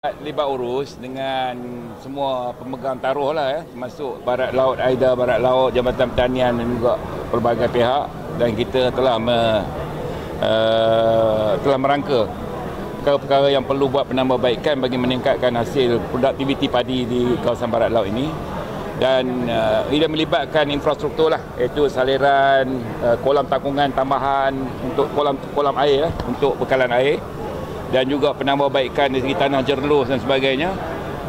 Libat urus dengan semua pemegang taruh lah termasuk Barat Laut Aida, Barat Laut, Jabatan Pertanian dan juga pelbagai pihak, dan kita telah merangka perkara-perkara yang perlu buat penambahbaikan bagi meningkatkan hasil produktiviti padi di kawasan Barat Laut ini, dan ia melibatkan infrastruktur lah, iaitu saliran kolam takungan tambahan untuk kolam air untuk bekalan air, dan juga penambahbaikan dari segi tanah jerlus dan sebagainya.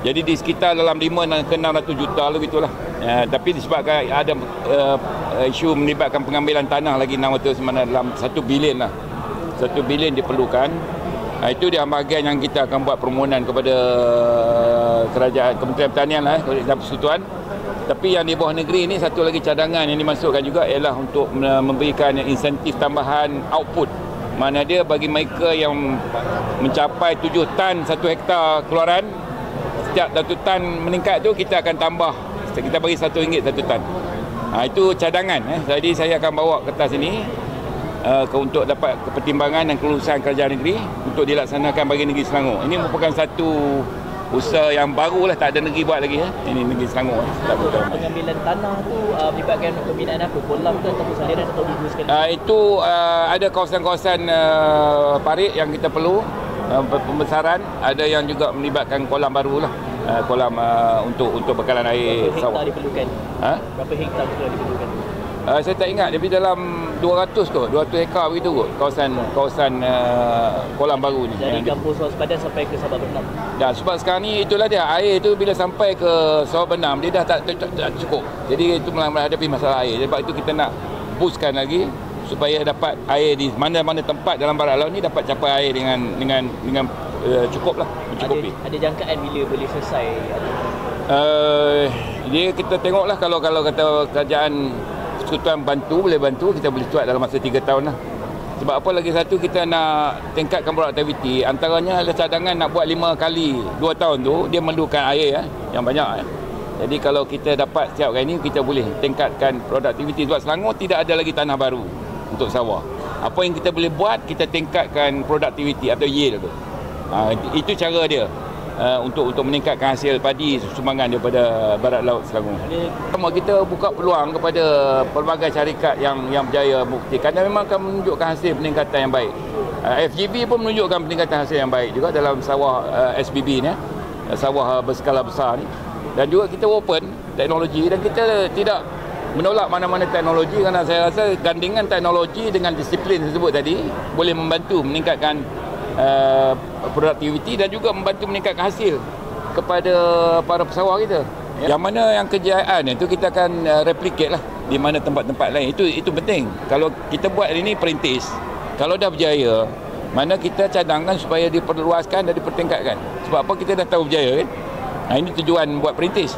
Jadi di sekitar dalam 5 ke 600 juta lebih itulah. Tapi disebabkan ada isu melibatkan pengambilan tanah lagi 600 dalam 1 bilion lah. 1 bilion diperlukan. Itu dia bahagian yang kita akan buat permohonan kepada kerajaan Kementerian Pertanian lah dan Persekutuan. Tapi yang di bawah negeri ini satu lagi cadangan yang dimasukkan juga ialah untuk memberikan insentif tambahan output. Mana dia bagi mereka yang mencapai 7 tan 1 hektar keluaran, setiap 1 tan meningkat tu kita akan tambah, kita bagi RM1 1 tan. Itu cadangan. Jadi saya akan bawa ke atas ini untuk dapat pertimbangan dan kelulusan kerajaan negeri untuk dilaksanakan bagi negeri Selangor. Ini merupakan satu usaha yang baru lah, tak ada negeri buat lagi. Ini negeri Selangor. Pengambilan tanah tu melibatkan pembinaan apa? Kolam ke ataupun saliran atau dua sekali? Itu ada kawasan-kawasan parit yang kita perlu pembesaran, ada yang juga melibatkan kolam baru lah, kolam untuk bekalan air sawah. Berapa hektar diperlukan? Berapa hektar diperlukan? Saya tak ingat, tapi dalam 200 hektar begitu kot kawasan kolam baru ni. Dari kampung Swaspadan sampai ke Sabak Bernam. Dan sebab sekarang ni itulah dia, air tu bila sampai ke Sabak Bernam dia dah tak cukup. Jadi itu menghadapi masalah air. Sebab itu kita nak boostkan lagi supaya dapat air di mana-mana tempat dalam Barat Laut ni dapat capai air dengan cukup lah, mencukupi. Ada jangkaan bila boleh selesai? Dia kita tengoklah kalau kata kerajaan Persekutuan boleh bantu, kita boleh buat dalam masa 3 tahun lah. Sebab apa lagi satu, kita nak tingkatkan produktiviti. Antaranya ada cadangan nak buat 5 kali 2 tahun tu, dia memerlukan air yang banyak. Jadi kalau kita dapat setiap kali ni, kita boleh tingkatkan produktiviti. Sebab Selangor tidak ada lagi tanah baru untuk sawah. Apa yang kita boleh buat, kita tingkatkan produktiviti atau yield tu. Itu cara dia. Untuk meningkatkan hasil padi sumbangan daripada Barat Laut Selangor. Kita buka peluang kepada pelbagai syarikat yang berjaya membuktikan dan memang akan menunjukkan hasil peningkatan yang baik. FGB pun menunjukkan peningkatan hasil yang baik juga dalam sawah SBB ni, sawah berskala besar ni. Dan juga kita open teknologi dan kita tidak menolak mana-mana teknologi, kerana saya rasa gandingan teknologi dengan disiplin tersebut tadi boleh membantu meningkatkan produktiviti dan juga membantu meningkatkan hasil kepada para pesawah kita. Yang mana yang kejayaan itu kita akan replicate lah di mana tempat-tempat lain. Itu penting. Kalau kita buat ini perintis, kalau dah berjaya, mana kita cadangkan supaya diperluaskan dan dipertingkatkan. Sebab apa, kita dah tahu berjaya kan. Ini tujuan buat perintis.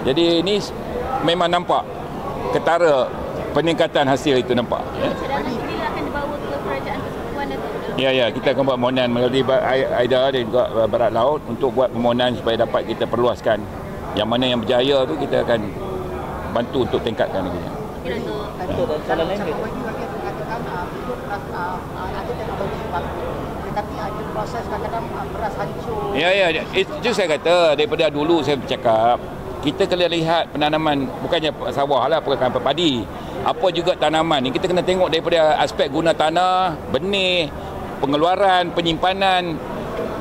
Jadi ini memang nampak ketara peningkatan hasil itu nampak. Cadangan sendiri akan dibawa ke kerajaan persekutuan atau? Ya, kita akan buat permohonan melalui Aida dan juga Barat Laut untuk buat permohonan supaya dapat kita perluaskan. Yang mana yang berjaya tu kita akan bantu untuk tingkatkan lagi. Ada soalan lain ke? Tetapi ada proses kadang-kadang beras hancur. Ya, itu saya kata daripada dulu saya bercakap, kita kena lihat penanaman, bukannya sawah lah, bukan padi. Apa juga tanaman ni, kita kena tengok daripada aspek guna tanah, benih, pengeluaran, penyimpanan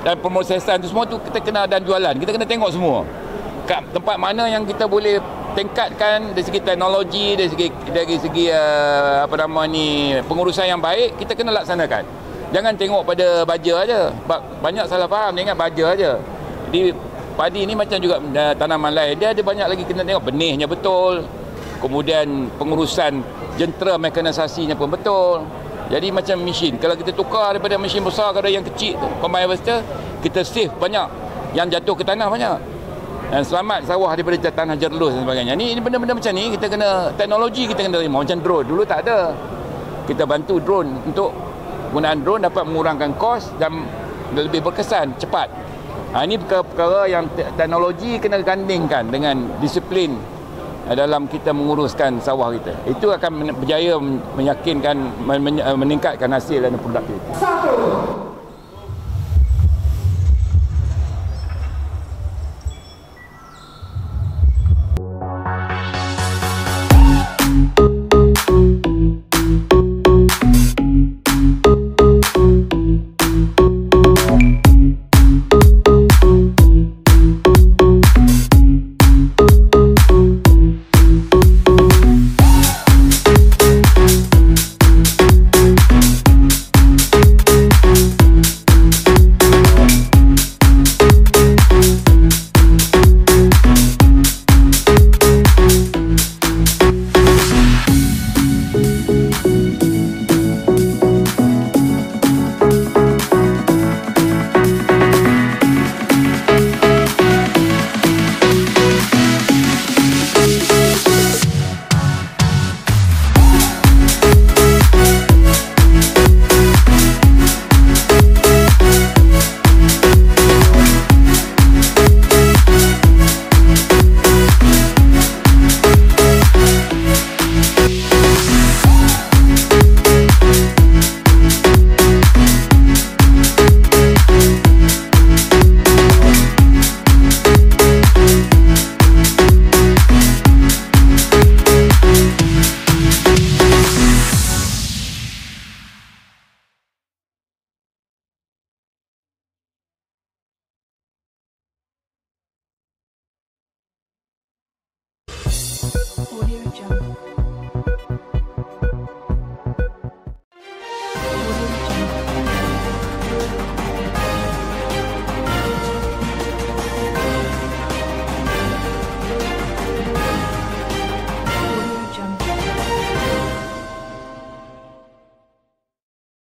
dan pemrosesan tu semua tu kita kena, dan jualan. Kita kena tengok semua. Kat tempat mana yang kita boleh tingkatkan dari segi teknologi, dari segi pengurusan yang baik, kita kena laksanakan. Jangan tengok pada baja aja. Banyak salah faham, dia ingat baja aja. Jadi padi ni macam juga tanaman lain, dia ada banyak lagi kena tengok benihnya betul. Kemudian pengurusan jentera mekanisasinya pun betul. Jadi macam mesin, kalau kita tukar daripada mesin besar kepada yang kecil tu, combine harvester, kita save banyak yang jatuh ke tanah banyak. Dan selamat sawah daripada tanah jerlus dan sebagainya. Ini benda-benda macam ni kita kena, teknologi kita kena terima. Macam drone, dulu tak ada. Kita bantu drone, untuk penggunaan drone dapat mengurangkan kos dan lebih berkesan, cepat. Ini perkara yang teknologi kena gandingkan dengan disiplin dalam kita menguruskan sawah kita. Itu akan berjaya meyakinkan, meningkatkan hasil dan produktiviti. 1